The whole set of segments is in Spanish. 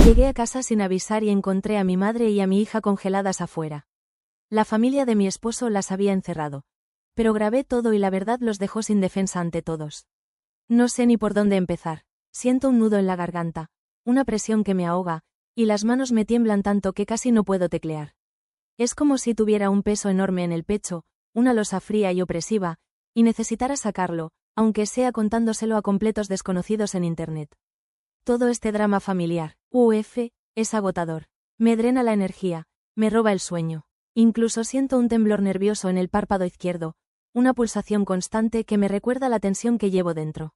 Llegué a casa sin avisar y encontré a mi madre y a mi hija congeladas afuera. La familia de mi esposo las había encerrado. Pero grabé todo y la verdad los dejó sin defensa ante todos. No sé ni por dónde empezar. Siento un nudo en la garganta, una presión que me ahoga, y las manos me tiemblan tanto que casi no puedo teclear. Es como si tuviera un peso enorme en el pecho, una losa fría y opresiva, y necesitara sacarlo, aunque sea contándoselo a completos desconocidos en internet. Todo este drama familiar, es agotador. Me drena la energía, me roba el sueño. Incluso siento un temblor nervioso en el párpado izquierdo, una pulsación constante que me recuerda la tensión que llevo dentro.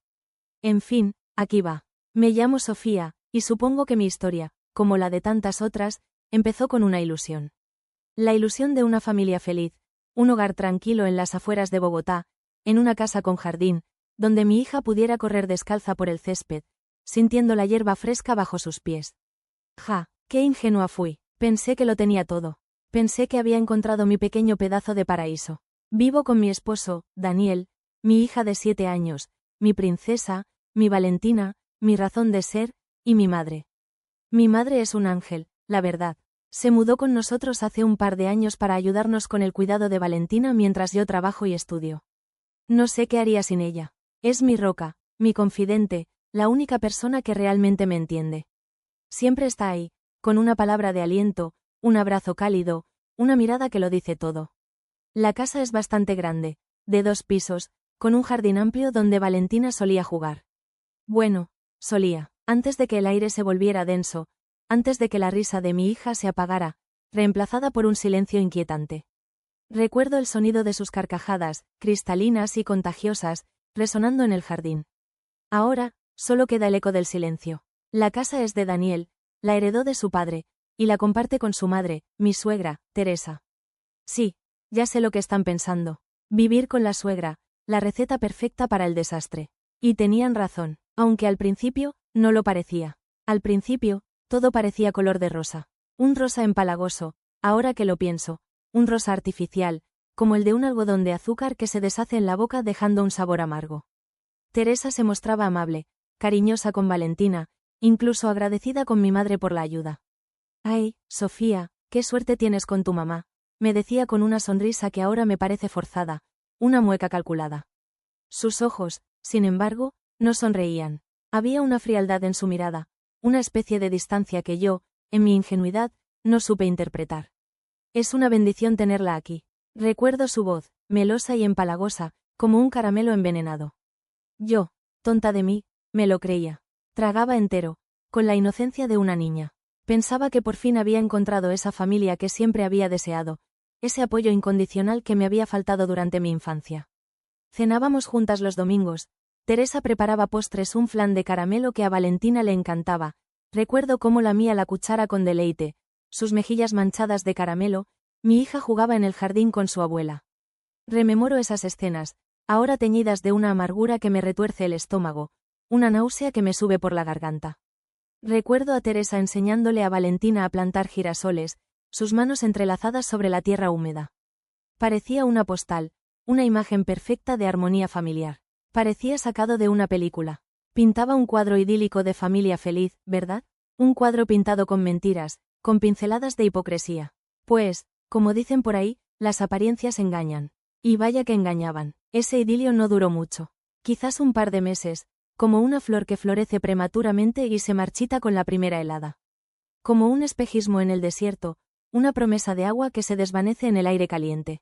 En fin, aquí va. Me llamo Sofía, y supongo que mi historia, como la de tantas otras, empezó con una ilusión. La ilusión de una familia feliz, un hogar tranquilo en las afueras de Bogotá, en una casa con jardín, donde mi hija pudiera correr descalza por el césped, sintiendo la hierba fresca bajo sus pies. Qué ingenua fui. Pensé que lo tenía todo. Pensé que había encontrado mi pequeño pedazo de paraíso. Vivo con mi esposo, Daniel, mi hija de 7 años, mi princesa, mi Valentina, mi razón de ser, y mi madre. Mi madre es un ángel, la verdad. Se mudó con nosotros hace un par de años para ayudarnos con el cuidado de Valentina mientras yo trabajo y estudio. No sé qué haría sin ella. Es mi roca, mi confidente, la única persona que realmente me entiende. Siempre está ahí, con una palabra de aliento, un abrazo cálido, una mirada que lo dice todo. La casa es bastante grande, de 2 pisos, con un jardín amplio donde Valentina solía jugar. Bueno, solía, antes de que el aire se volviera denso, antes de que la risa de mi hija se apagara, reemplazada por un silencio inquietante. Recuerdo el sonido de sus carcajadas, cristalinas y contagiosas, resonando en el jardín. Ahora, solo queda el eco del silencio. La casa es de Daniel, la heredó de su padre, y la comparte con su madre, mi suegra, Teresa. Sí, ya sé lo que están pensando. Vivir con la suegra, la receta perfecta para el desastre. Y tenían razón, aunque al principio, no lo parecía. Al principio, todo parecía color de rosa. Un rosa empalagoso, ahora que lo pienso, un rosa artificial, como el de un algodón de azúcar que se deshace en la boca dejando un sabor amargo. Teresa se mostraba amable, cariñosa con Valentina, incluso agradecida con mi madre por la ayuda. «Ay, Sofía, qué suerte tienes con tu mamá», me decía con una sonrisa que ahora me parece forzada, una mueca calculada. Sus ojos, sin embargo, no sonreían. Había una frialdad en su mirada, una especie de distancia que yo, en mi ingenuidad, no supe interpretar. Es una bendición tenerla aquí. Recuerdo su voz, melosa y empalagosa, como un caramelo envenenado. Yo, tonta de mí, me lo creía. Tragaba entero, con la inocencia de una niña. Pensaba que por fin había encontrado esa familia que siempre había deseado, ese apoyo incondicional que me había faltado durante mi infancia. Cenábamos juntas los domingos. Teresa preparaba postres, un flan de caramelo que a Valentina le encantaba. Recuerdo cómo lamía la cuchara con deleite, sus mejillas manchadas de caramelo. Mi hija jugaba en el jardín con su abuela. Rememoro esas escenas, ahora teñidas de una amargura que me retuerce el estómago, una náusea que me sube por la garganta. Recuerdo a Teresa enseñándole a Valentina a plantar girasoles, sus manos entrelazadas sobre la tierra húmeda. Parecía una postal, una imagen perfecta de armonía familiar. Parecía sacado de una película. Pintaba un cuadro idílico de familia feliz, ¿verdad? Un cuadro pintado con mentiras, con pinceladas de hipocresía. Pues, como dicen por ahí, las apariencias engañan. Y vaya que engañaban. Ese idilio no duró mucho. Quizás un par de meses, como una flor que florece prematuramente y se marchita con la primera helada. Como un espejismo en el desierto, una promesa de agua que se desvanece en el aire caliente.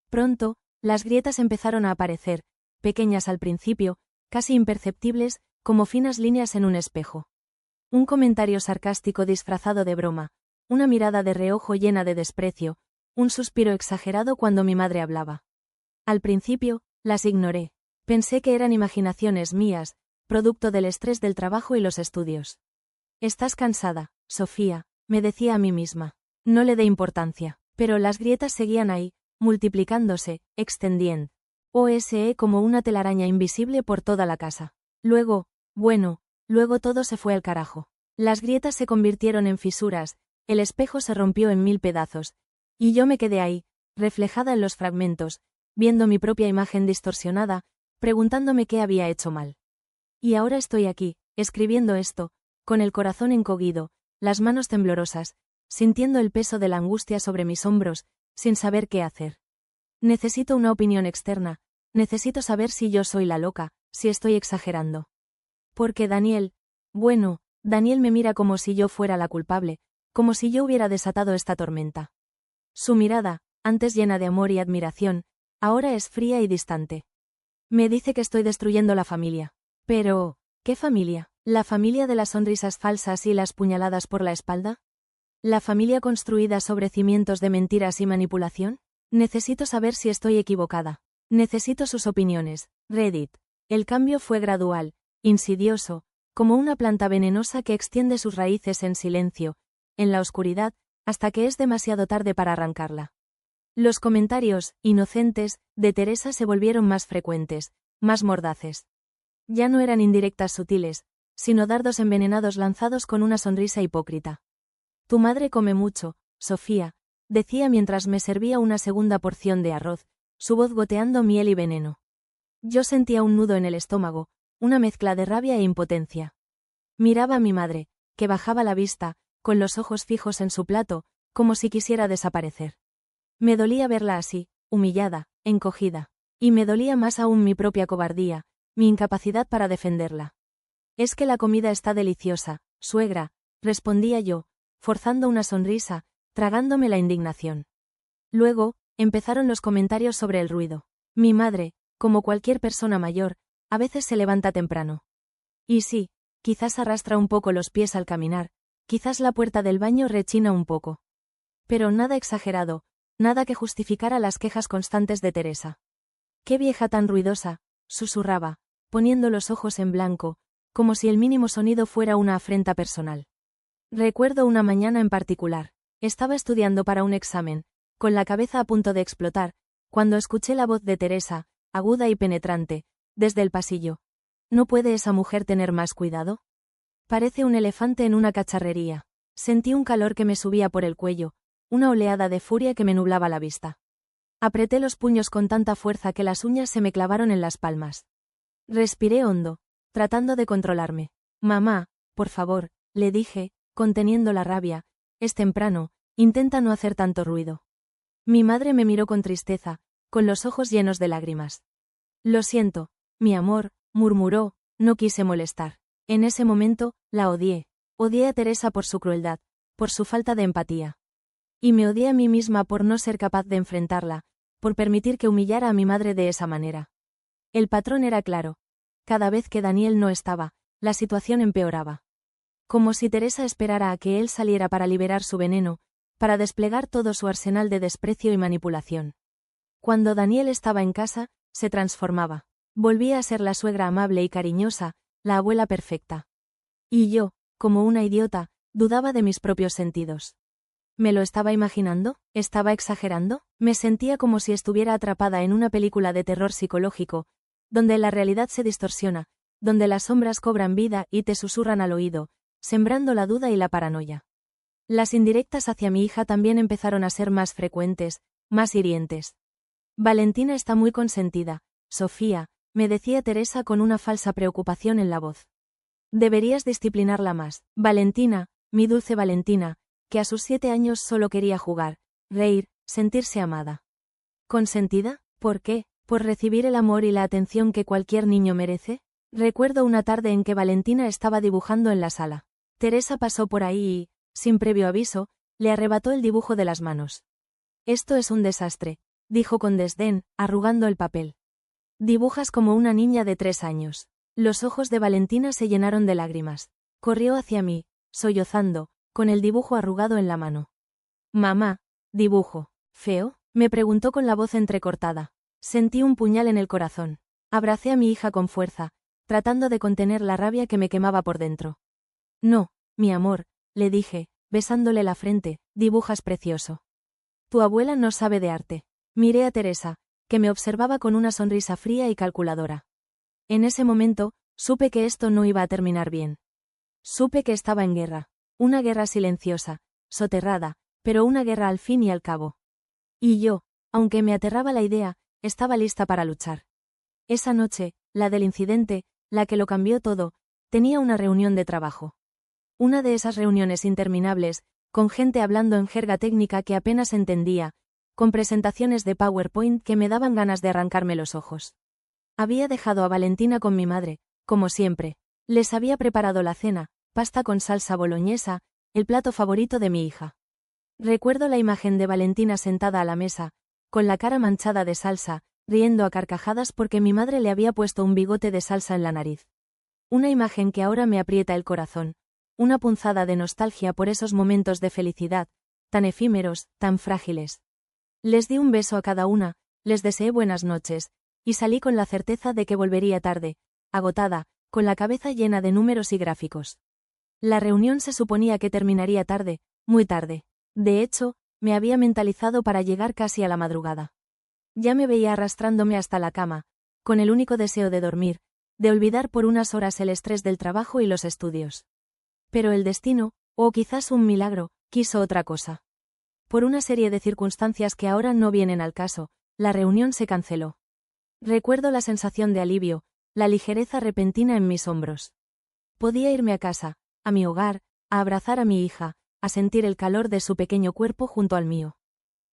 Pronto, las grietas empezaron a aparecer, pequeñas al principio, casi imperceptibles, como finas líneas en un espejo. Un comentario sarcástico disfrazado de broma, una mirada de reojo llena de desprecio, un suspiro exagerado cuando mi madre hablaba. Al principio, las ignoré. Pensé que eran imaginaciones mías, producto del estrés del trabajo y los estudios. «Estás cansada, Sofía», me decía a mí misma. No le dé importancia. Pero las grietas seguían ahí, multiplicándose, extendiendo. Como una telaraña invisible por toda la casa. Luego todo se fue al carajo. Las grietas se convirtieron en fisuras, el espejo se rompió en 1000 pedazos. Y yo me quedé ahí, reflejada en los fragmentos, viendo mi propia imagen distorsionada, preguntándome qué había hecho mal. Y ahora estoy aquí, escribiendo esto, con el corazón encogido, las manos temblorosas, sintiendo el peso de la angustia sobre mis hombros, sin saber qué hacer. Necesito una opinión externa, necesito saber si yo soy la loca, si estoy exagerando. Porque Daniel me mira como si yo fuera la culpable, como si yo hubiera desatado esta tormenta. Su mirada, antes llena de amor y admiración, ahora es fría y distante. Me dice que estoy destruyendo la familia. Pero, ¿qué familia? ¿La familia de las sonrisas falsas y las puñaladas por la espalda? ¿La familia construida sobre cimientos de mentiras y manipulación? Necesito saber si estoy equivocada. Necesito sus opiniones. Reddit. El cambio fue gradual, insidioso, como una planta venenosa que extiende sus raíces en silencio, en la oscuridad, hasta que es demasiado tarde para arrancarla. Los comentarios, inocentes, de Teresa se volvieron más frecuentes, más mordaces. Ya no eran indirectas sutiles, sino dardos envenenados lanzados con una sonrisa hipócrita. Tu madre come mucho, Sofía, decía mientras me servía una segunda porción de arroz, su voz goteando miel y veneno. Yo sentía un nudo en el estómago, una mezcla de rabia e impotencia. Miraba a mi madre, que bajaba la vista, con los ojos fijos en su plato, como si quisiera desaparecer. Me dolía verla así, humillada, encogida. Y me dolía más aún mi propia cobardía, mi incapacidad para defenderla. Es que la comida está deliciosa, suegra, respondía yo, forzando una sonrisa, tragándome la indignación. Luego, empezaron los comentarios sobre el ruido. Mi madre, como cualquier persona mayor, a veces se levanta temprano. Y sí, quizás arrastra un poco los pies al caminar, quizás la puerta del baño rechina un poco. Pero nada exagerado, nada que justificara las quejas constantes de Teresa. ¡Qué vieja tan ruidosa!, susurraba, poniendo los ojos en blanco, como si el mínimo sonido fuera una afrenta personal. Recuerdo una mañana en particular. Estaba estudiando para un examen, con la cabeza a punto de explotar, cuando escuché la voz de Teresa, aguda y penetrante, desde el pasillo. ¿No puede esa mujer tener más cuidado? Parece un elefante en una cacharrería. Sentí un calor que me subía por el cuello, una oleada de furia que me nublaba la vista. Apreté los puños con tanta fuerza que las uñas se me clavaron en las palmas. Respiré hondo, tratando de controlarme. Mamá, por favor, le dije, conteniendo la rabia, es temprano, intenta no hacer tanto ruido. Mi madre me miró con tristeza, con los ojos llenos de lágrimas. Lo siento, mi amor, murmuró, no quise molestar. En ese momento, la odié. Odié a Teresa por su crueldad, por su falta de empatía. Y me odié a mí misma por no ser capaz de enfrentarla, por permitir que humillara a mi madre de esa manera. El patrón era claro. Cada vez que Daniel no estaba, la situación empeoraba. Como si Teresa esperara a que él saliera para liberar su veneno, para desplegar todo su arsenal de desprecio y manipulación. Cuando Daniel estaba en casa, se transformaba. Volvía a ser la suegra amable y cariñosa, la abuela perfecta. Y yo, como una idiota, dudaba de mis propios sentidos. ¿Me lo estaba imaginando? ¿Estaba exagerando? Me sentía como si estuviera atrapada en una película de terror psicológico, donde la realidad se distorsiona, donde las sombras cobran vida y te susurran al oído, sembrando la duda y la paranoia. Las indirectas hacia mi hija también empezaron a ser más frecuentes, más hirientes. Valentina está muy consentida, Sofía, me decía Teresa con una falsa preocupación en la voz. Deberías disciplinarla más. Valentina, mi dulce Valentina, que a sus 7 años solo quería jugar, reír, sentirse amada. ¿Consentida? ¿Por qué? ¿Por recibir el amor y la atención que cualquier niño merece? Recuerdo una tarde en que Valentina estaba dibujando en la sala. Teresa pasó por ahí y, sin previo aviso, le arrebató el dibujo de las manos. Esto es un desastre, dijo con desdén, arrugando el papel. Dibujas como una niña de 3 años. Los ojos de Valentina se llenaron de lágrimas. Corrió hacia mí, sollozando, con el dibujo arrugado en la mano. Mamá, dibujo. ¿Feo? Me preguntó con la voz entrecortada. Sentí un puñal en el corazón. Abracé a mi hija con fuerza, tratando de contener la rabia que me quemaba por dentro. No, mi amor, le dije, besándole la frente, dibujas precioso. Tu abuela no sabe de arte. Miré a Teresa, que me observaba con una sonrisa fría y calculadora. En ese momento, supe que esto no iba a terminar bien. Supe que estaba en guerra. Una guerra silenciosa, soterrada, pero una guerra al fin y al cabo. Y yo, aunque me aterraba la idea, estaba lista para luchar. Esa noche, la del incidente, la que lo cambió todo, tenía una reunión de trabajo. Una de esas reuniones interminables, con gente hablando en jerga técnica que apenas entendía, con presentaciones de PowerPoint que me daban ganas de arrancarme los ojos. Había dejado a Valentina con mi madre, como siempre. Les había preparado la cena, pasta con salsa boloñesa, el plato favorito de mi hija. Recuerdo la imagen de Valentina sentada a la mesa, con la cara manchada de salsa, riendo a carcajadas porque mi madre le había puesto un bigote de salsa en la nariz. Una imagen que ahora me aprieta el corazón, una punzada de nostalgia por esos momentos de felicidad, tan efímeros, tan frágiles. Les di un beso a cada una, les deseé buenas noches, y salí con la certeza de que volvería tarde, agotada, con la cabeza llena de números y gráficos. La reunión se suponía que terminaría tarde, muy tarde. De hecho, me había mentalizado para llegar casi a la madrugada. Ya me veía arrastrándome hasta la cama, con el único deseo de dormir, de olvidar por unas horas el estrés del trabajo y los estudios. Pero el destino, o quizás un milagro, quiso otra cosa. Por una serie de circunstancias que ahora no vienen al caso, la reunión se canceló. Recuerdo la sensación de alivio, la ligereza repentina en mis hombros. Podía irme a casa, a mi hogar, a abrazar a mi hija, a sentir el calor de su pequeño cuerpo junto al mío.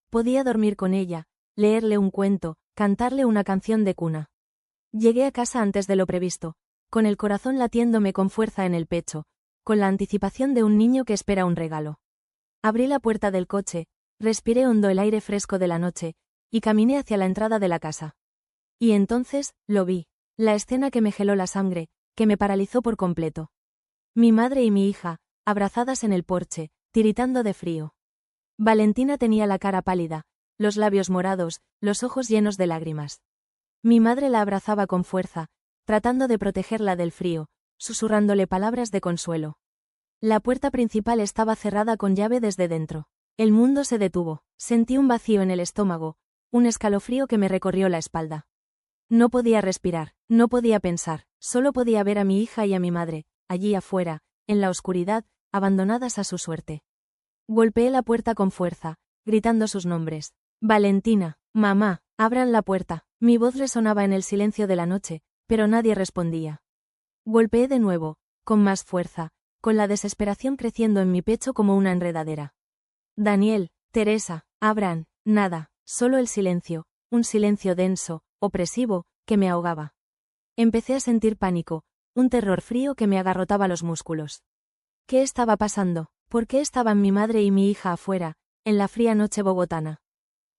Podía dormir con ella, leerle un cuento, cantarle una canción de cuna. Llegué a casa antes de lo previsto, con el corazón latiéndome con fuerza en el pecho, con la anticipación de un niño que espera un regalo. Abrí la puerta del coche, respiré hondo el aire fresco de la noche, y caminé hacia la entrada de la casa. Y entonces, lo vi, la escena que me heló la sangre, que me paralizó por completo. Mi madre y mi hija, abrazadas en el porche, tiritando de frío. Valentina tenía la cara pálida, los labios morados, los ojos llenos de lágrimas. Mi madre la abrazaba con fuerza, tratando de protegerla del frío, susurrándole palabras de consuelo. La puerta principal estaba cerrada con llave desde dentro. El mundo se detuvo, sentí un vacío en el estómago, un escalofrío que me recorrió la espalda. No podía respirar, no podía pensar, solo podía ver a mi hija y a mi madre, allí afuera, en la oscuridad, abandonadas a su suerte. Golpeé la puerta con fuerza, gritando sus nombres. Valentina, mamá, abran la puerta. Mi voz resonaba en el silencio de la noche, pero nadie respondía. Golpeé de nuevo, con más fuerza, con la desesperación creciendo en mi pecho como una enredadera. Daniel, Teresa, abran, nada, solo el silencio, un silencio denso, opresivo, que me ahogaba. Empecé a sentir pánico, un terror frío que me agarrotaba los músculos. ¿Qué estaba pasando? ¿Por qué estaban mi madre y mi hija afuera, en la fría noche bogotana?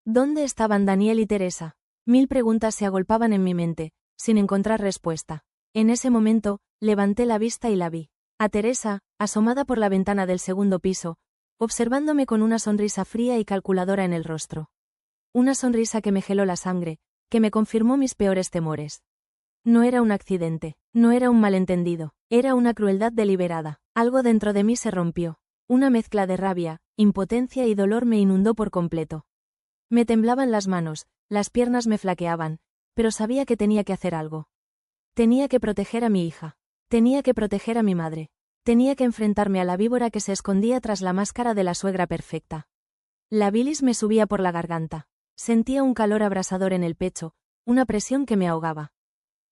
¿Dónde estaban Daniel y Teresa? 1000 preguntas se agolpaban en mi mente, sin encontrar respuesta. En ese momento, levanté la vista y la vi. A Teresa, asomada por la ventana del segundo piso, observándome con una sonrisa fría y calculadora en el rostro. Una sonrisa que me heló la sangre, que me confirmó mis peores temores. No era un accidente, no era un malentendido, era una crueldad deliberada. Algo dentro de mí se rompió. Una mezcla de rabia, impotencia y dolor me inundó por completo. Me temblaban las manos, las piernas me flaqueaban, pero sabía que tenía que hacer algo. Tenía que proteger a mi hija. Tenía que proteger a mi madre. Tenía que enfrentarme a la víbora que se escondía tras la máscara de la suegra perfecta. La bilis me subía por la garganta. Sentía un calor abrasador en el pecho, una presión que me ahogaba.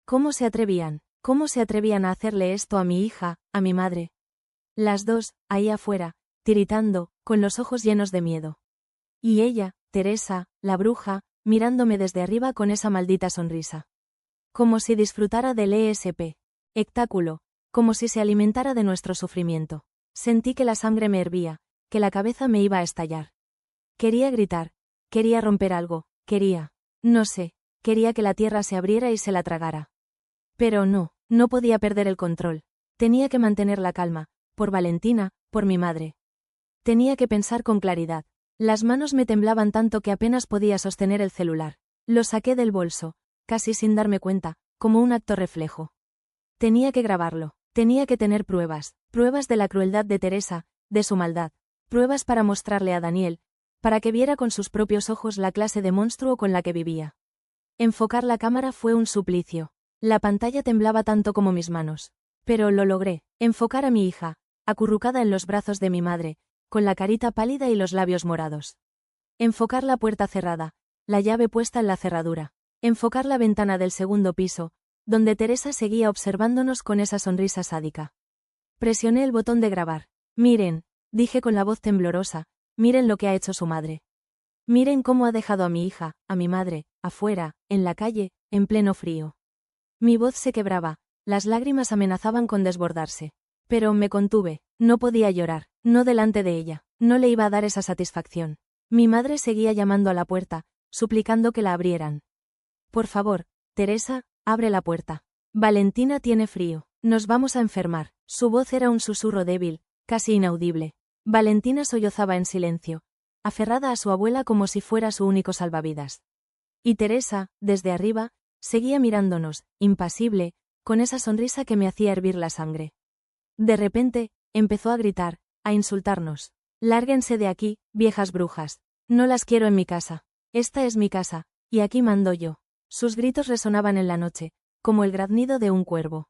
¿Cómo se atrevían? ¿Cómo se atrevían a hacerle esto a mi hija, a mi madre? Las dos, ahí afuera, tiritando, con los ojos llenos de miedo. Y ella, Teresa, la bruja, mirándome desde arriba con esa maldita sonrisa. Como si disfrutara del espectáculo, como si se alimentara de nuestro sufrimiento. Sentí que la sangre me hervía, que la cabeza me iba a estallar. Quería gritar, quería romper algo, no sé, quería que la tierra se abriera y se la tragara. Pero no podía perder el control. Tenía que mantener la calma, por Valentina, por mi madre. Tenía que pensar con claridad. Las manos me temblaban tanto que apenas podía sostener el celular. Lo saqué del bolso, casi sin darme cuenta, como un acto reflejo. Tenía que grabarlo, tenía que tener pruebas de la crueldad de Teresa, de su maldad, pruebas para mostrarle a Daniel, para que viera con sus propios ojos la clase de monstruo con la que vivía. Enfocar la cámara fue un suplicio. La pantalla temblaba tanto como mis manos. Pero lo logré, enfocar a mi hija, acurrucada en los brazos de mi madre, con la carita pálida y los labios morados. Enfocar la puerta cerrada, la llave puesta en la cerradura. Enfocar la ventana del segundo piso, donde Teresa seguía observándonos con esa sonrisa sádica. Presioné el botón de grabar. Miren, dije con la voz temblorosa, miren lo que ha hecho su madre. Miren cómo ha dejado a mi hija, a mi madre, afuera, en la calle, en pleno frío. Mi voz se quebraba, las lágrimas amenazaban con desbordarse. Pero me contuve, no podía llorar, no delante de ella, no le iba a dar esa satisfacción. Mi madre seguía llamando a la puerta, suplicando que la abrieran. Por favor, Teresa, abre la puerta. Valentina tiene frío, nos vamos a enfermar. Su voz era un susurro débil, casi inaudible. Valentina sollozaba en silencio, aferrada a su abuela como si fuera su único salvavidas. Y Teresa, desde arriba, seguía mirándonos, impasible, con esa sonrisa que me hacía hervir la sangre. De repente, empezó a gritar, a insultarnos. Lárguense de aquí, viejas brujas. No las quiero en mi casa. Esta es mi casa, y aquí mando yo. Sus gritos resonaban en la noche, como el graznido de un cuervo.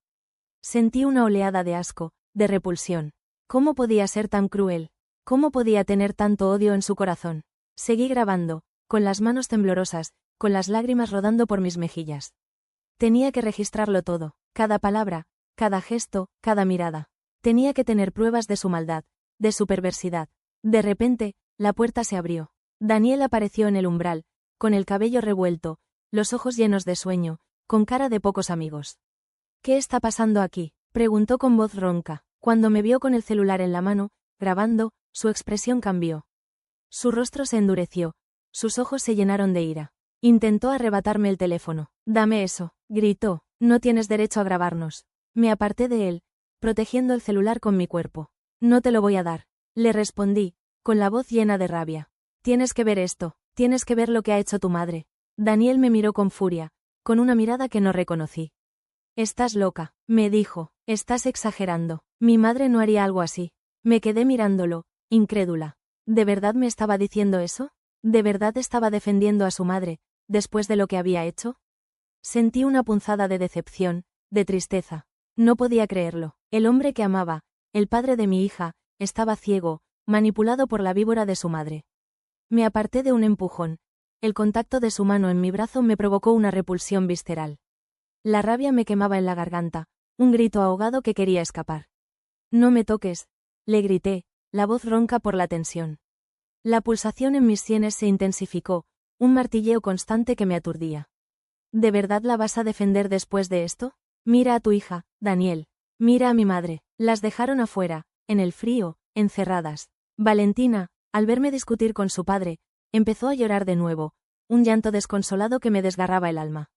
Sentí una oleada de asco, de repulsión. ¿Cómo podía ser tan cruel? ¿Cómo podía tener tanto odio en su corazón? Seguí grabando, con las manos temblorosas, con las lágrimas rodando por mis mejillas. Tenía que registrarlo todo, cada palabra, cada gesto, cada mirada. Tenía que tener pruebas de su maldad, de su perversidad. De repente, la puerta se abrió. Daniel apareció en el umbral, con el cabello revuelto, los ojos llenos de sueño, con cara de pocos amigos. ¿Qué está pasando aquí?, preguntó con voz ronca. Cuando me vio con el celular en la mano, grabando, su expresión cambió. Su rostro se endureció, sus ojos se llenaron de ira. Intentó arrebatarme el teléfono. Dame eso, gritó, no tienes derecho a grabarnos. Me aparté de él, protegiendo el celular con mi cuerpo. No te lo voy a dar, le respondí, con la voz llena de rabia. Tienes que ver esto, tienes que ver lo que ha hecho tu madre. Daniel me miró con furia, con una mirada que no reconocí. Estás loca, me dijo, estás exagerando. Mi madre no haría algo así. Me quedé mirándolo, incrédula. ¿De verdad me estaba diciendo eso? ¿De verdad estaba defendiendo a su madre, después de lo que había hecho? Sentí una punzada de decepción, de tristeza. No podía creerlo. El hombre que amaba, el padre de mi hija, estaba ciego, manipulado por la víbora de su madre. Me aparté de un empujón. El contacto de su mano en mi brazo me provocó una repulsión visceral. La rabia me quemaba en la garganta, un grito ahogado que quería escapar. No me toques, le grité, la voz ronca por la tensión. La pulsación en mis sienes se intensificó, un martilleo constante que me aturdía. ¿De verdad la vas a defender después de esto? Mira a tu hija, Daniel. Mira a mi madre. Las dejaron afuera, en el frío, encerradas. Valentina, al verme discutir con su padre, empezó a llorar de nuevo, un llanto desconsolado que me desgarraba el alma.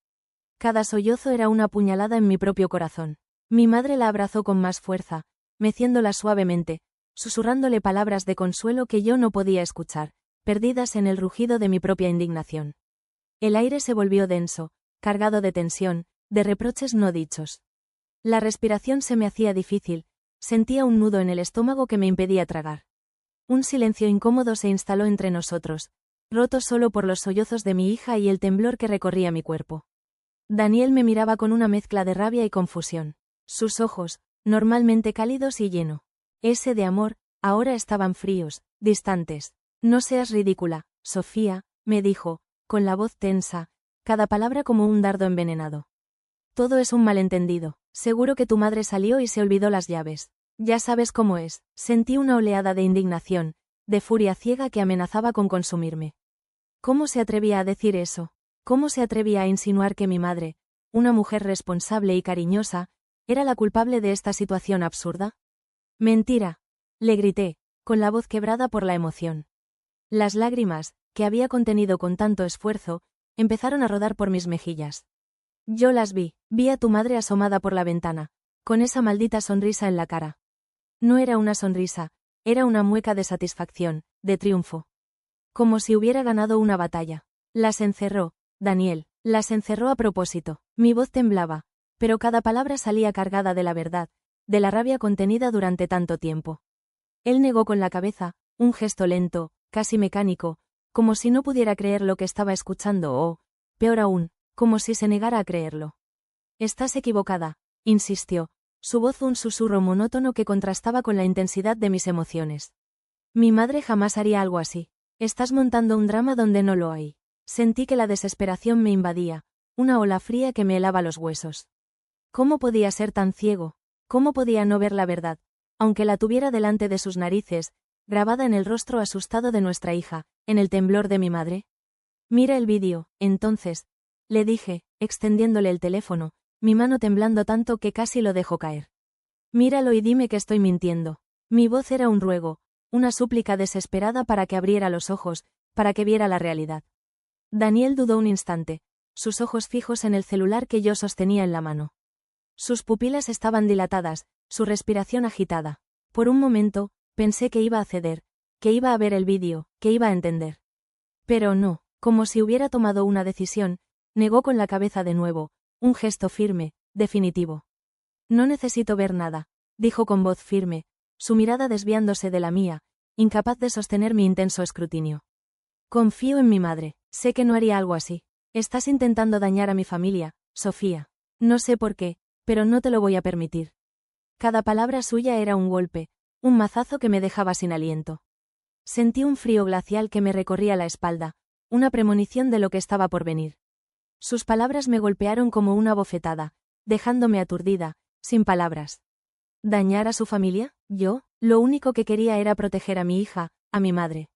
Cada sollozo era una puñalada en mi propio corazón. Mi madre la abrazó con más fuerza, meciéndola suavemente, susurrándole palabras de consuelo que yo no podía escuchar, perdidas en el rugido de mi propia indignación. El aire se volvió denso, cargado de tensión, de reproches no dichos. La respiración se me hacía difícil, sentía un nudo en el estómago que me impedía tragar. Un silencio incómodo se instaló entre nosotros, roto solo por los sollozos de mi hija y el temblor que recorría mi cuerpo. Daniel me miraba con una mezcla de rabia y confusión. Sus ojos, normalmente cálidos y llenos de amor, ahora estaban fríos, distantes. No seas ridícula, Sofía, me dijo, con la voz tensa, cada palabra como un dardo envenenado. Todo es un malentendido. Seguro que tu madre salió y se olvidó las llaves. Ya sabes cómo es. Sentí una oleada de indignación, de furia ciega que amenazaba con consumirme. ¿Cómo se atrevía a decir eso? ¿Cómo se atrevía a insinuar que mi madre, una mujer responsable y cariñosa, era la culpable de esta situación absurda? Mentira, le grité, con la voz quebrada por la emoción. Las lágrimas, que había contenido con tanto esfuerzo, empezaron a rodar por mis mejillas. Yo las vi a tu madre asomada por la ventana, con esa maldita sonrisa en la cara. No era una sonrisa, era una mueca de satisfacción, de triunfo. Como si hubiera ganado una batalla. Las encerró, Daniel, las encerró a propósito. Mi voz temblaba, pero cada palabra salía cargada de la verdad, de la rabia contenida durante tanto tiempo. Él negó con la cabeza, un gesto lento, casi mecánico, como si no pudiera creer lo que estaba escuchando o, peor aún, como si se negara a creerlo. Estás equivocada, insistió, su voz un susurro monótono que contrastaba con la intensidad de mis emociones. Mi madre jamás haría algo así. Estás montando un drama donde no lo hay. Sentí que la desesperación me invadía, una ola fría que me helaba los huesos. ¿Cómo podía ser tan ciego? ¿Cómo podía no ver la verdad? aunque la tuviera delante de sus narices, grabada en el rostro asustado de nuestra hija, en el temblor de mi madre. Mira el vídeo, entonces, le dije, extendiéndole el teléfono, mi mano temblando tanto que casi lo dejó caer. Míralo y dime que estoy mintiendo. Mi voz era un ruego, una súplica desesperada para que abriera los ojos, para que viera la realidad. Daniel dudó un instante, sus ojos fijos en el celular que yo sostenía en la mano. Sus pupilas estaban dilatadas, su respiración agitada. Por un momento, pensé que iba a ceder, que iba a ver el vídeo, que iba a entender. Pero no, como si hubiera tomado una decisión, negó con la cabeza de nuevo, un gesto firme, definitivo. No necesito ver nada, dijo con voz firme, su mirada desviándose de la mía, incapaz de sostener mi intenso escrutinio. Confío en mi madre, sé que no haría algo así. Estás intentando dañar a mi familia, Sofía. No sé por qué, pero no te lo voy a permitir. Cada palabra suya era un golpe, un mazazo que me dejaba sin aliento. Sentí un frío glacial que me recorría la espalda, una premonición de lo que estaba por venir. Sus palabras me golpearon como una bofetada, dejándome aturdida, sin palabras. ¿Dañar a su familia? Yo, lo único que quería era proteger a mi hija, a mi madre.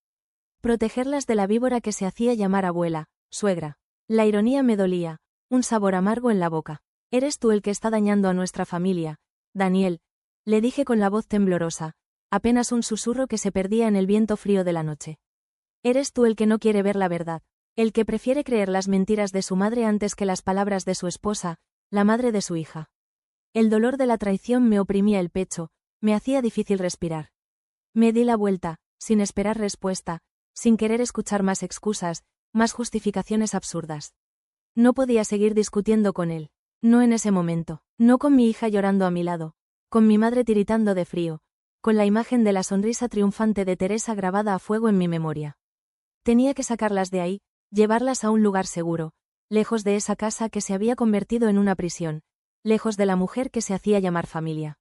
Protegerlas de la víbora que se hacía llamar abuela, suegra. La ironía me dolía, un sabor amargo en la boca. Eres tú el que está dañando a nuestra familia, Daniel, le dije con la voz temblorosa, apenas un susurro que se perdía en el viento frío de la noche. Eres tú el que no quiere ver la verdad, el que prefiere creer las mentiras de su madre antes que las palabras de su esposa, la madre de su hija. El dolor de la traición me oprimía el pecho, me hacía difícil respirar. Me di la vuelta, sin esperar respuesta, sin querer escuchar más excusas, más justificaciones absurdas. No podía seguir discutiendo con él, no en ese momento, no con mi hija llorando a mi lado, con mi madre tiritando de frío, con la imagen de la sonrisa triunfante de Teresa grabada a fuego en mi memoria. Tenía que sacarlas de ahí, llevarlas a un lugar seguro, lejos de esa casa que se había convertido en una prisión, lejos de la mujer que se hacía llamar familia.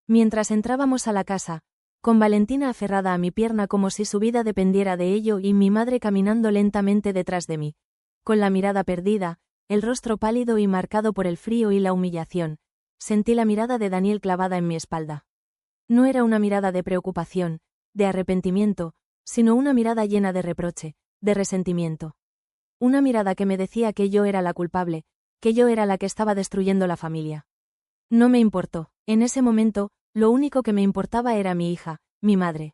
Mientras entrábamos a la casa, con Valentina aferrada a mi pierna como si su vida dependiera de ello y mi madre caminando lentamente detrás de mí, con la mirada perdida, el rostro pálido y marcado por el frío y la humillación, sentí la mirada de Daniel clavada en mi espalda. No era una mirada de preocupación, de arrepentimiento, sino una mirada llena de reproche, de resentimiento. Una mirada que me decía que yo era la culpable, que yo era la que estaba destruyendo la familia. No me importó, en ese momento, lo único que me importaba era mi hija, mi madre.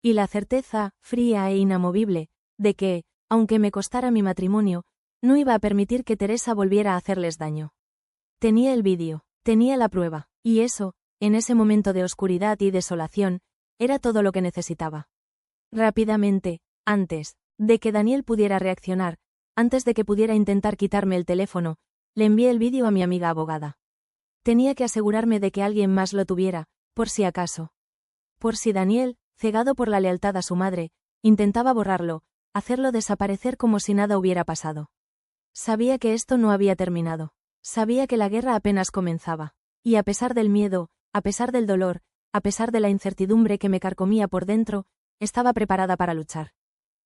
Y la certeza, fría e inamovible, de que, aunque me costara mi matrimonio, no iba a permitir que Teresa volviera a hacerles daño. Tenía el vídeo, tenía la prueba, y eso, en ese momento de oscuridad y desolación, era todo lo que necesitaba. Rápidamente, antes de que Daniel pudiera reaccionar, antes de que pudiera intentar quitarme el teléfono, le envié el vídeo a mi amiga abogada. Tenía que asegurarme de que alguien más lo tuviera, por si acaso. Por si Daniel, cegado por la lealtad a su madre, intentaba borrarlo, hacerlo desaparecer como si nada hubiera pasado. Sabía que esto no había terminado. Sabía que la guerra apenas comenzaba. Y a pesar del miedo, a pesar del dolor, a pesar de la incertidumbre que me carcomía por dentro, estaba preparada para luchar.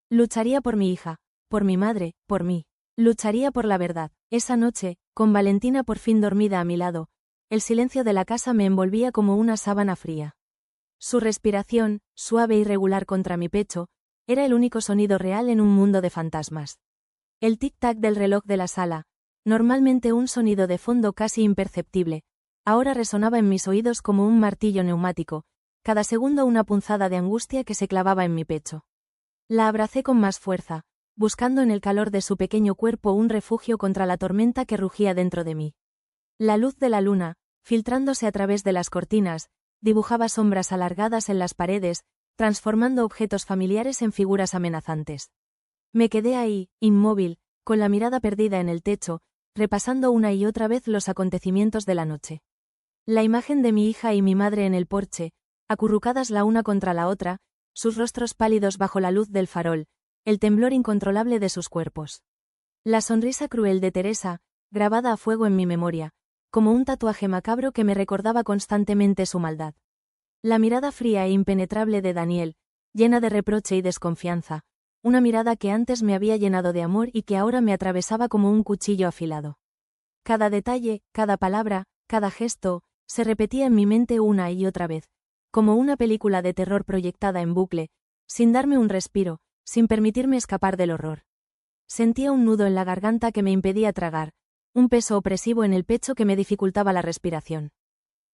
Lucharía por mi hija, por mi madre, por mí. Lucharía por la verdad. Esa noche, con Valentina por fin dormida a mi lado, el silencio de la casa me envolvía como una sábana fría. Su respiración, suave y regular contra mi pecho, era el único sonido real en un mundo de fantasmas. El tic-tac del reloj de la sala, normalmente un sonido de fondo casi imperceptible, ahora resonaba en mis oídos como un martillo neumático, cada segundo una punzada de angustia que se clavaba en mi pecho. La abracé con más fuerza, buscando en el calor de su pequeño cuerpo un refugio contra la tormenta que rugía dentro de mí. La luz de la luna, filtrándose a través de las cortinas, dibujaba sombras alargadas en las paredes, transformando objetos familiares en figuras amenazantes. Me quedé ahí, inmóvil, con la mirada perdida en el techo, repasando una y otra vez los acontecimientos de la noche. La imagen de mi hija y mi madre en el porche, acurrucadas la una contra la otra, sus rostros pálidos bajo la luz del farol, el temblor incontrolable de sus cuerpos. La sonrisa cruel de Teresa, grabada a fuego en mi memoria, como un tatuaje macabro que me recordaba constantemente su maldad. La mirada fría e impenetrable de Daniel, llena de reproche y desconfianza, una mirada que antes me había llenado de amor y que ahora me atravesaba como un cuchillo afilado. Cada detalle, cada palabra, cada gesto, se repetía en mi mente una y otra vez, como una película de terror proyectada en bucle, sin darme un respiro, sin permitirme escapar del horror. Sentía un nudo en la garganta que me impedía tragar, un peso opresivo en el pecho que me dificultaba la respiración.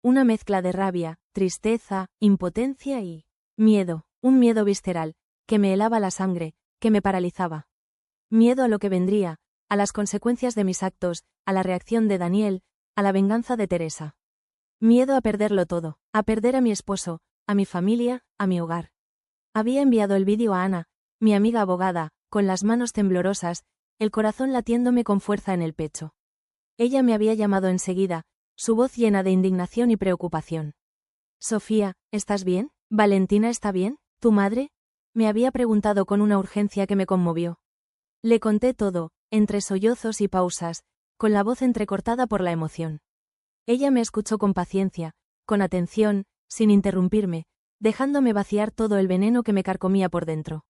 Una mezcla de rabia, tristeza, impotencia y miedo, un miedo visceral, que me helaba la sangre, que me paralizaba. Miedo a lo que vendría, a las consecuencias de mis actos, a la reacción de Daniel, a la venganza de Teresa. Miedo a perderlo todo, a perder a mi esposo, a mi familia, a mi hogar. Había enviado el vídeo a Ana, mi amiga abogada, con las manos temblorosas, el corazón latiéndome con fuerza en el pecho. Ella me había llamado enseguida, su voz llena de indignación y preocupación. Sofía, ¿estás bien? ¿Valentina está bien? ¿Tu madre? Me había preguntado con una urgencia que me conmovió. Le conté todo, entre sollozos y pausas, con la voz entrecortada por la emoción. Ella me escuchó con paciencia, con atención, sin interrumpirme, dejándome vaciar todo el veneno que me carcomía por dentro.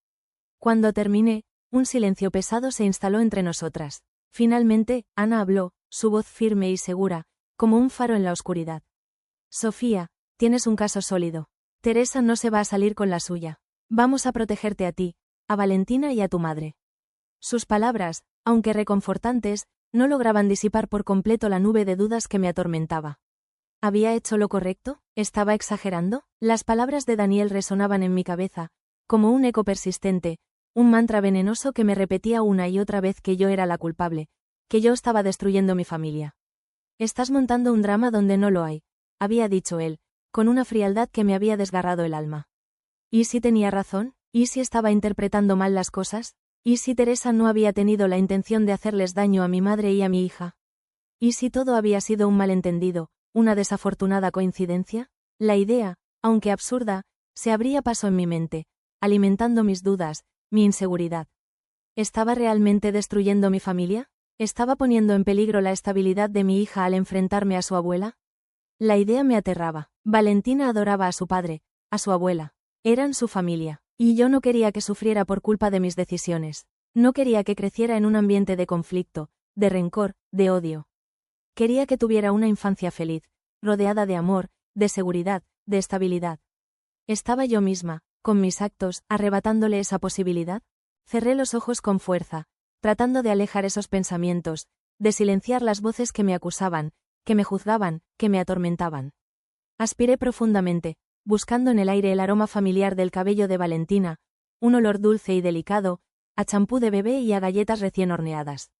Cuando terminé, un silencio pesado se instaló entre nosotras. Finalmente, Ana habló, su voz firme y segura, como un faro en la oscuridad. Sofía, tienes un caso sólido. Teresa no se va a salir con la suya. Vamos a protegerte a ti, a Valentina y a tu madre. Sus palabras, aunque reconfortantes, no lograban disipar por completo la nube de dudas que me atormentaba. ¿Había hecho lo correcto? ¿Estaba exagerando? Las palabras de Daniel resonaban en mi cabeza, como un eco persistente, un mantra venenoso que me repetía una y otra vez que yo era la culpable, que yo estaba destruyendo mi familia. Estás montando un drama donde no lo hay, había dicho él, con una frialdad que me había desgarrado el alma. ¿Y si tenía razón? ¿Y si estaba interpretando mal las cosas? ¿Y si Teresa no había tenido la intención de hacerles daño a mi madre y a mi hija? ¿Y si todo había sido un malentendido, una desafortunada coincidencia? La idea, aunque absurda, se abría paso en mi mente, alimentando mis dudas, mi inseguridad. ¿Estaba realmente destruyendo mi familia? ¿Estaba poniendo en peligro la estabilidad de mi hija al enfrentarme a su abuela? La idea me aterraba. Valentina adoraba a su padre, a su abuela. Eran su familia, y yo no quería que sufriera por culpa de mis decisiones. No quería que creciera en un ambiente de conflicto, de rencor, de odio. Quería que tuviera una infancia feliz, rodeada de amor, de seguridad, de estabilidad. ¿Estaba yo misma, con mis actos, arrebatándole esa posibilidad? Cerré los ojos con fuerza, tratando de alejar esos pensamientos, de silenciar las voces que me acusaban, que me juzgaban, que me atormentaban. Aspiré profundamente, buscando en el aire el aroma familiar del cabello de Valentina, un olor dulce y delicado, a champú de bebé y a galletas recién horneadas.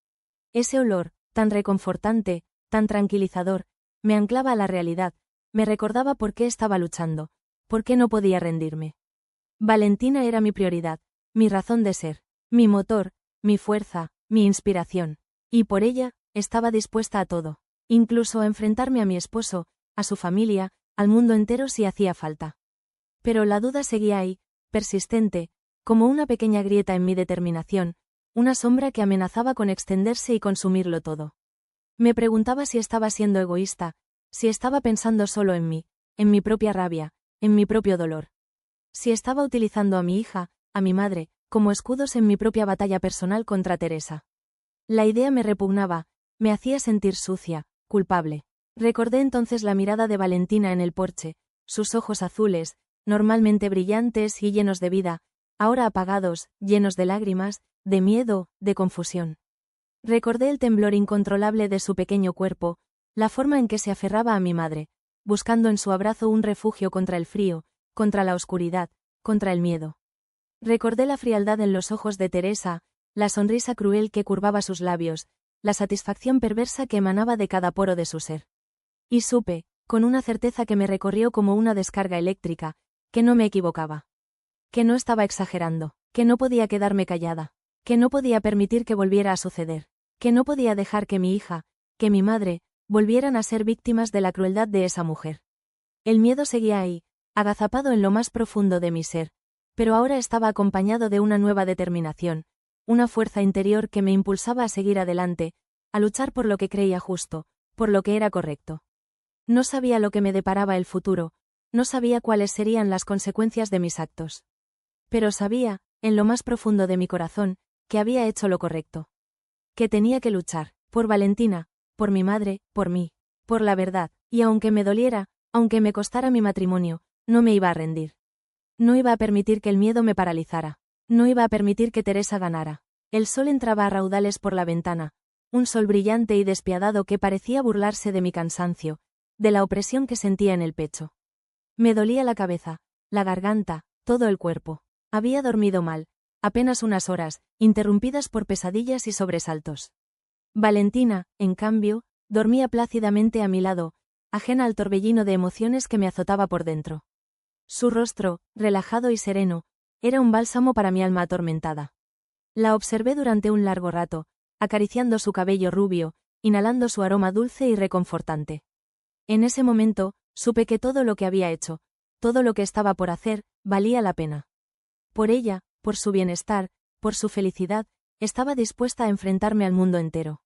Ese olor, tan reconfortante, tan tranquilizador, me anclaba a la realidad, me recordaba por qué estaba luchando, por qué no podía rendirme. Valentina era mi prioridad, mi razón de ser, mi motor, mi fuerza, mi inspiración, y por ella, estaba dispuesta a todo, incluso a enfrentarme a mi esposo, a su familia, al mundo entero si hacía falta. Pero la duda seguía ahí, persistente, como una pequeña grieta en mi determinación, una sombra que amenazaba con extenderse y consumirlo todo. Me preguntaba si estaba siendo egoísta, si estaba pensando solo en mí, en mi propia rabia, en mi propio dolor. Si estaba utilizando a mi hija, a mi madre, como escudos en mi propia batalla personal contra Teresa. La idea me repugnaba, me hacía sentir sucia, culpable. Recordé entonces la mirada de Valentina en el porche, sus ojos azules, normalmente brillantes y llenos de vida, ahora apagados, llenos de lágrimas, de miedo, de confusión. Recordé el temblor incontrolable de su pequeño cuerpo, la forma en que se aferraba a mi madre, buscando en su abrazo un refugio contra el frío, contra la oscuridad, contra el miedo. Recordé la frialdad en los ojos de Teresa, la sonrisa cruel que curvaba sus labios, la satisfacción perversa que emanaba de cada poro de su ser. Y supe, con una certeza que me recorrió como una descarga eléctrica, que no me equivocaba. Que no estaba exagerando, que no podía quedarme callada, que no podía permitir que volviera a suceder, que no podía dejar que mi hija, que mi madre, volvieran a ser víctimas de la crueldad de esa mujer. El miedo seguía ahí, agazapado en lo más profundo de mi ser, pero ahora estaba acompañado de una nueva determinación, una fuerza interior que me impulsaba a seguir adelante, a luchar por lo que creía justo, por lo que era correcto. No sabía lo que me deparaba el futuro, no sabía cuáles serían las consecuencias de mis actos. Pero sabía, en lo más profundo de mi corazón, que había hecho lo correcto. Que tenía que luchar, por Valentina, por mi madre, por mí, por la verdad, y aunque me doliera, aunque me costara mi matrimonio, no me iba a rendir. No iba a permitir que el miedo me paralizara. No iba a permitir que Teresa ganara. El sol entraba a raudales por la ventana, un sol brillante y despiadado que parecía burlarse de mi cansancio, de la opresión que sentía en el pecho. Me dolía la cabeza, la garganta, todo el cuerpo. Había dormido mal, apenas unas horas, interrumpidas por pesadillas y sobresaltos. Valentina, en cambio, dormía plácidamente a mi lado, ajena al torbellino de emociones que me azotaba por dentro. Su rostro, relajado y sereno, era un bálsamo para mi alma atormentada. La observé durante un largo rato, acariciando su cabello rubio, inhalando su aroma dulce y reconfortante. En ese momento, supe que todo lo que había hecho, todo lo que estaba por hacer, valía la pena. Por ella, por su bienestar, por su felicidad, estaba dispuesta a enfrentarme al mundo entero.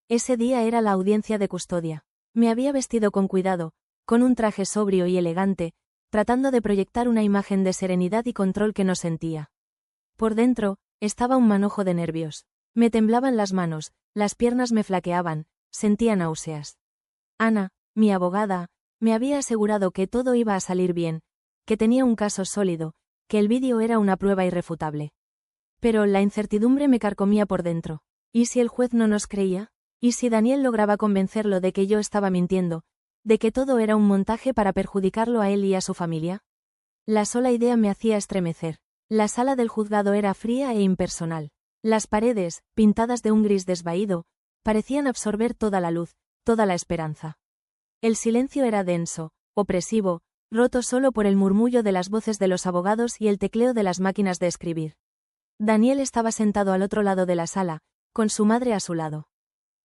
Ese día era la audiencia de custodia. Me había vestido con cuidado, con un traje sobrio y elegante, tratando de proyectar una imagen de serenidad y control que no sentía. Por dentro, estaba un manojo de nervios. Me temblaban las manos, las piernas me flaqueaban, sentía náuseas. Ana, mi abogada, me había asegurado que todo iba a salir bien, que tenía un caso sólido, que el vídeo era una prueba irrefutable. Pero la incertidumbre me carcomía por dentro. ¿Y si el juez no nos creía? ¿Y si Daniel lograba convencerlo de que yo estaba mintiendo, de que todo era un montaje para perjudicarlo a él y a su familia? La sola idea me hacía estremecer. La sala del juzgado era fría e impersonal. Las paredes, pintadas de un gris desvaído, parecían absorber toda la luz, toda la esperanza. El silencio era denso, opresivo, roto solo por el murmullo de las voces de los abogados y el tecleo de las máquinas de escribir. Daniel estaba sentado al otro lado de la sala, con su madre a su lado.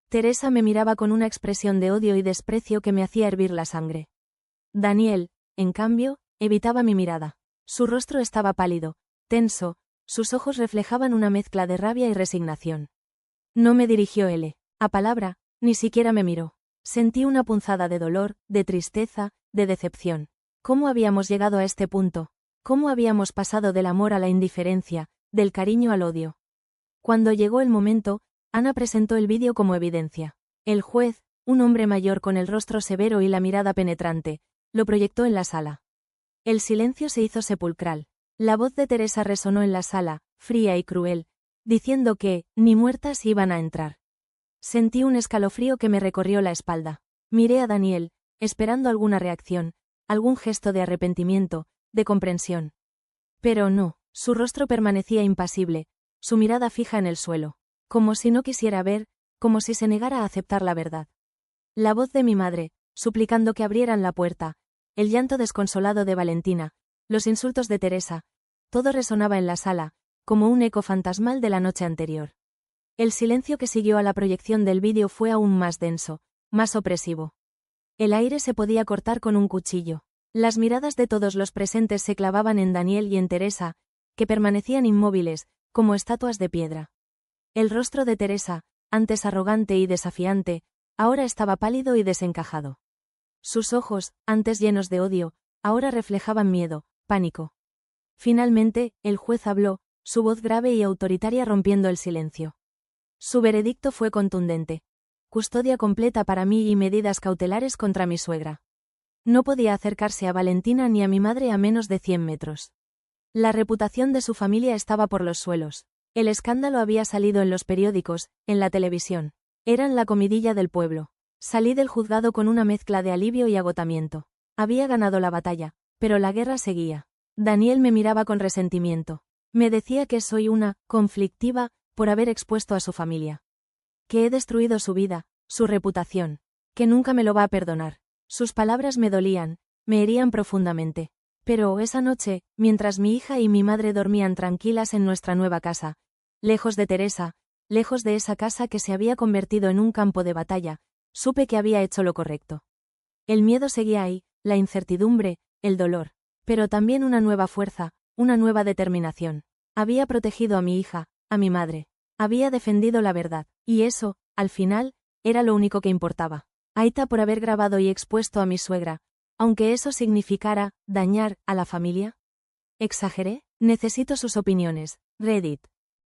Teresa me miraba con una expresión de odio y desprecio que me hacía hervir la sangre. Daniel, en cambio, evitaba mi mirada. Su rostro estaba pálido, tenso, sus ojos reflejaban una mezcla de rabia y resignación. No me dirigió a palabra, ni siquiera me miró. Sentí una punzada de dolor, de tristeza, de decepción. ¿Cómo habíamos llegado a este punto? ¿Cómo habíamos pasado del amor a la indiferencia, del cariño al odio? Cuando llegó el momento, Ana presentó el vídeo como evidencia. El juez, un hombre mayor con el rostro severo y la mirada penetrante, lo proyectó en la sala. El silencio se hizo sepulcral. La voz de Teresa resonó en la sala, fría y cruel, diciendo que, ni muertas iban a entrar. Sentí un escalofrío que me recorrió la espalda. Miré a Daniel, esperando alguna reacción, algún gesto de arrepentimiento, de comprensión. Pero no, su rostro permanecía impasible, su mirada fija en el suelo, como si no quisiera ver, como si se negara a aceptar la verdad. La voz de mi madre, suplicando que abrieran la puerta, el llanto desconsolado de Valentina, los insultos de Teresa, todo resonaba en la sala, como un eco fantasmal de la noche anterior. El silencio que siguió a la proyección del vídeo fue aún más denso, más opresivo. El aire se podía cortar con un cuchillo. Las miradas de todos los presentes se clavaban en Daniel y en Teresa, que permanecían inmóviles, como estatuas de piedra. El rostro de Teresa, antes arrogante y desafiante, ahora estaba pálido y desencajado. Sus ojos, antes llenos de odio, ahora reflejaban miedo, pánico. Finalmente, el juez habló, su voz grave y autoritaria rompiendo el silencio. Su veredicto fue contundente. Custodia completa para mí y medidas cautelares contra mi suegra. No podía acercarse a Valentina ni a mi madre a menos de 100 metros. La reputación de su familia estaba por los suelos. El escándalo había salido en los periódicos, en la televisión. Eran la comidilla del pueblo. Salí del juzgado con una mezcla de alivio y agotamiento. Había ganado la batalla, pero la guerra seguía. Daniel me miraba con resentimiento. Me decía que soy una conflictiva por haber expuesto a su familia. Que he destruido su vida, su reputación. Que nunca me lo va a perdonar. Sus palabras me dolían, me herían profundamente. Pero esa noche, mientras mi hija y mi madre dormían tranquilas en nuestra nueva casa, lejos de Teresa, lejos de esa casa que se había convertido en un campo de batalla, supe que había hecho lo correcto. El miedo seguía ahí, la incertidumbre, el dolor, pero también una nueva fuerza, una nueva determinación. Había protegido a mi hija, a mi madre. Había defendido la verdad, y eso, al final, era lo único que importaba. Aita por haber grabado y expuesto a mi suegra, aunque eso significara dañar a la familia. ¿Exageré? Necesito sus opiniones. Reddit.